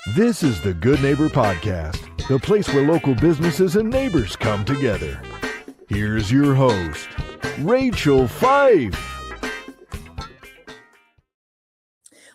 This is the Good Neighbor Podcast, the place where local businesses and neighbors come together. Here's your host, Rachel Fife.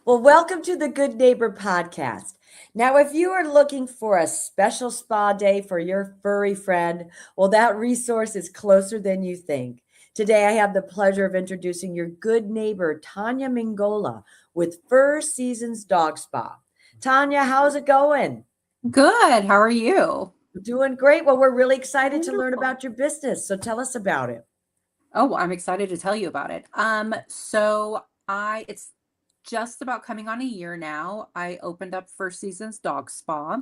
Well, welcome to the Good Neighbor Podcast. Now, if you are looking for a special spa day for your furry friend, well, that resource is closer than you think. Today, I have the pleasure of introducing your good neighbor, Tanya Mingolla, with Fur Seasons Dog Spa. Tanya, how's it going? Good. How are you? Doing great. Well, we're really excited to learn about your business. So tell us about it. Oh, I'm excited to tell you about it. It's just about coming on a year now. I opened up First Seasons Dog Spa.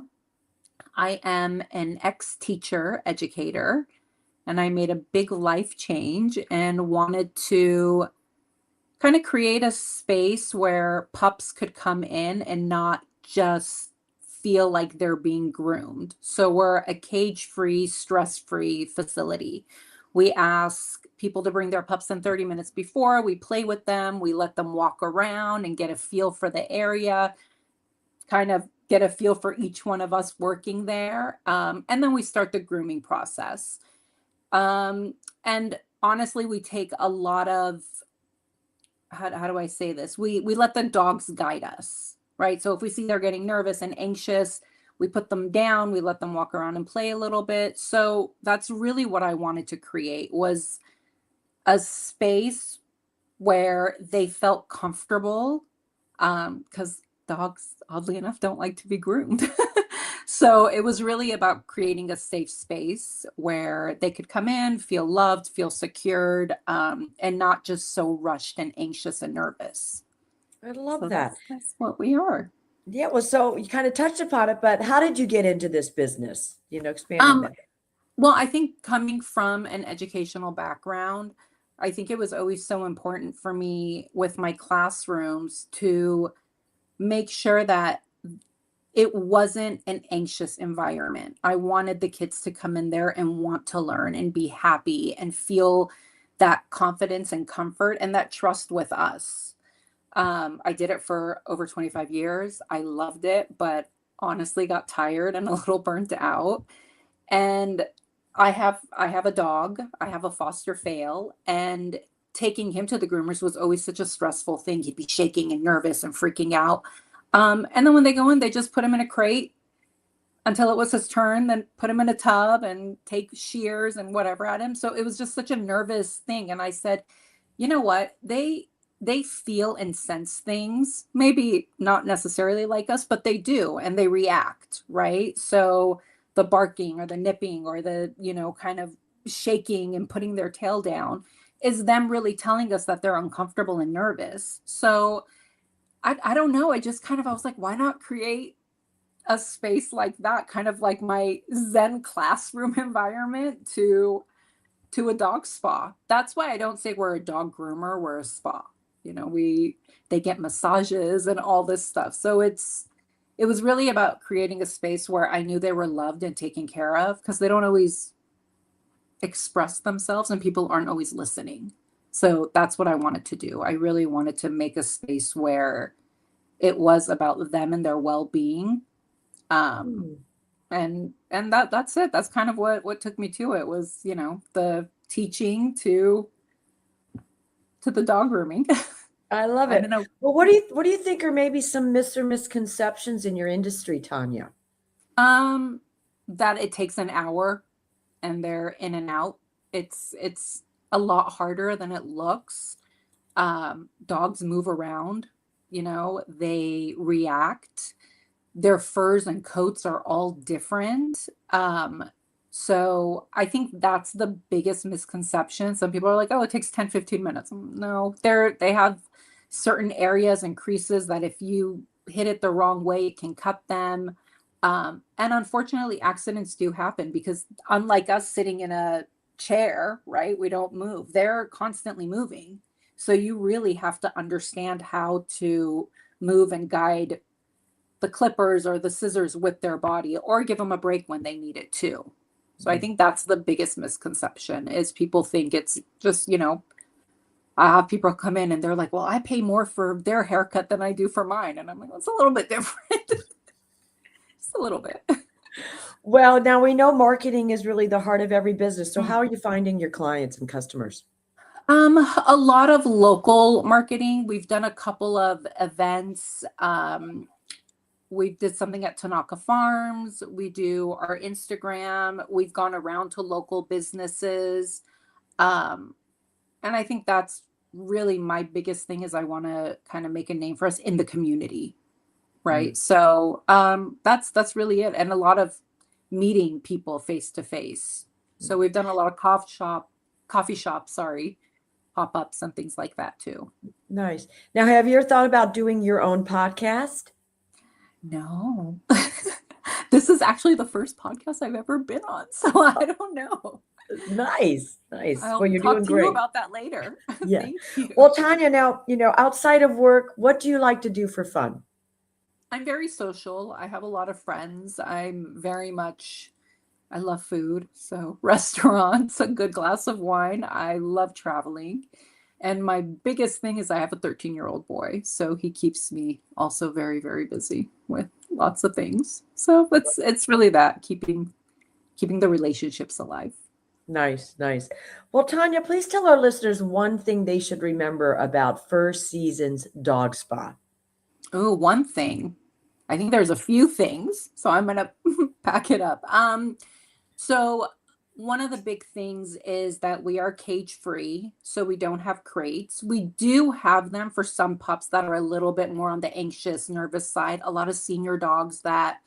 I am an ex-teacher educator, and I made a big life change and wanted to kind of create a space where pups could come in and not just feel like they're being groomed. So we're a cage-free, stress-free facility. We ask people to bring their pups in 30 minutes before. We play with them. We let them walk around and get a feel for the area, kind of get a feel for each one of us working there. And then we start the grooming process. And honestly, we take a lot of, how do I say this? We let the dogs guide us, right? So if we see they're getting nervous and anxious, we put them down, we let them walk around and play a little bit. So that's really what I wanted to create, was a space where they felt comfortable, because dogs, oddly enough, don't like to be groomed. So it was really about creating a safe space where they could come in, feel loved, feel secured, and not just so rushed and anxious and nervous. I love that. That's what we are. Yeah, well, so you kind of touched upon it, but how did you get into this business? Expanding that. Well, I think coming from an educational background, I think it was always so important for me with my classrooms to make sure that it wasn't an anxious environment. I wanted the kids to come in there and want to learn and be happy and feel that confidence and comfort and that trust with us. I did it for over 25 years. I loved it, but honestly got tired and a little burnt out. And I have a dog. I have a foster fail, and taking him to the groomers was always such a stressful thing. He'd be shaking and nervous and freaking out. And then when they go in, they just put him in a crate until it was his turn, then put him in a tub and take shears and whatever at him. So it was just such a nervous thing. And I said, you know what? They feel and sense things, maybe not necessarily like us, but they do, and they react, right? So the barking or the nipping or the, kind of shaking and putting their tail down is them really telling us that they're uncomfortable and nervous. So I don't know. I was like, why not create a space like that, kind of like my Zen classroom environment to a dog spa. That's why I don't say we're a dog groomer, we're a spa. They get massages and all this stuff. So it was really about creating a space where I knew they were loved and taken care of, because they don't always express themselves and people aren't always listening. So that's what I wanted to do. I really wanted to make a space where it was about them and their well-being. And that's it. That's kind of what took me to it, was, the teaching to the dog grooming. I love it. Well, what do you think are maybe some myths or misconceptions in your industry, Tanya? That it takes an hour and they're in and out. It's a lot harder than it looks. Dogs move around, they react. Their furs and coats are all different. So I think that's the biggest misconception. Some people are like, oh, it takes 10, 15 minutes. No, they have certain areas and creases that if you hit it the wrong way, it can cut them. And unfortunately, accidents do happen, because unlike us sitting in a chair, right, we don't move. They're constantly moving. So you really have to understand how to move and guide the clippers or the scissors with their body, or give them a break when they need it too. So I think that's the biggest misconception, is people think it's just, I have people come in and they're like, well, I pay more for their haircut than I do for mine. And I'm like, that's a little bit different. Just a little bit. Well, now we know marketing is really the heart of every business. So how are you finding your clients and customers? A lot of local marketing. We've done a couple of events. We did something at Tanaka Farms. We do our Instagram. We've gone around to local businesses. Um, and I think that's really my biggest thing is I want to kind of make a name for us in the community. Right. So that's really it. And a lot of meeting people face to face. So we've done a lot of coffee shops, sorry, pop-ups and things like that too. Nice. Now, have you ever thought about doing your own podcast? No. This is actually the first podcast I've ever been on, so I don't know. Nice. I'll Well, you're talk doing to you great. about that later. Yeah. Thank you. Well, Tanya, now, outside of work, what do you like to do for fun? I'm very social. I have a lot of friends. I love food. So restaurants, a good glass of wine. I love traveling. And my biggest thing is I have a 13-year-old boy. So he keeps me also very, very busy with lots of things. So it's really that keeping the relationships alive. Nice. Well, Tanya, please tell our listeners one thing they should remember about First Season's Dog Spa. Oh, one thing. I think there's a few things, so I'm gonna pack it up. So one of the big things is that we are cage free, so we don't have crates. We do have them for some pups that are a little bit more on the anxious, nervous side. A lot of senior dogs that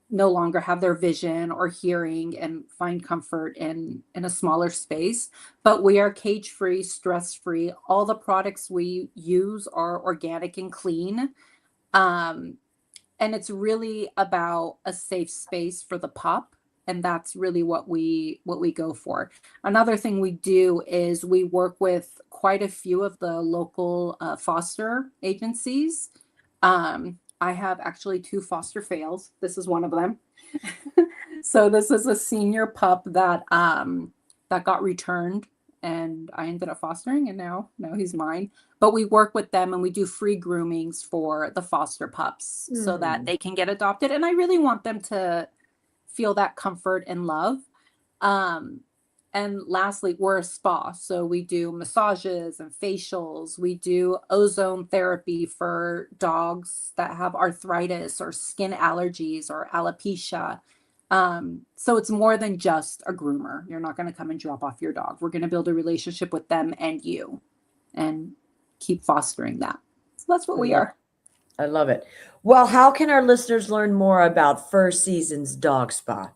no longer have their vision or hearing and find comfort in a smaller space. But we are cage free, stress free. All the products we use are organic and clean. And it's really about a safe space for the pup. And that's really what we go for. Another thing we do is we work with quite a few of the local foster agencies. I have actually 2 foster fails. This is one of them. So this is a senior pup that got returned, and I ended up fostering, and now he's mine. But we work with them and we do free groomings for the foster pups so that they can get adopted. And I really want them to feel that comfort and love. And lastly, we're a spa. So we do massages and facials. We do ozone therapy for dogs that have arthritis or skin allergies or alopecia. So it's more than just a groomer. You're not going to come and drop off your dog. We're going to build a relationship with them and you and keep fostering that. So that's what we are. I love it. Well, how can our listeners learn more about First Season's Dog Spa?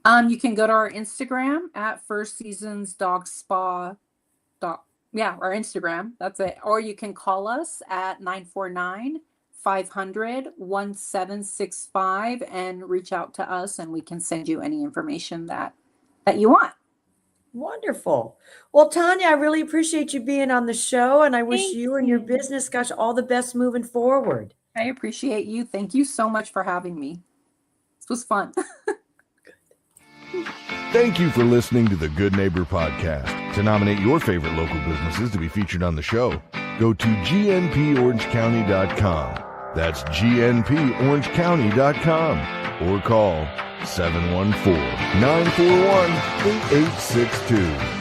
You can go to our Instagram at First Seasons Dog Spa. Our Instagram. That's it. Or you can call us at 949-500-1765 and reach out to us, and we can send you any information that you want. Wonderful. Well, Tanya, I really appreciate you being on the show, and I wish Thank you and your you. business, gosh, all the best moving forward. I appreciate you. Thank you so much for having me. This was fun. Thank you for listening to the Good Neighbor Podcast. To nominate your favorite local businesses to be featured on the show, go to gnporangecounty.com. That's gnporangecounty.com or call 714-941-8862.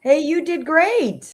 Hey, you did great.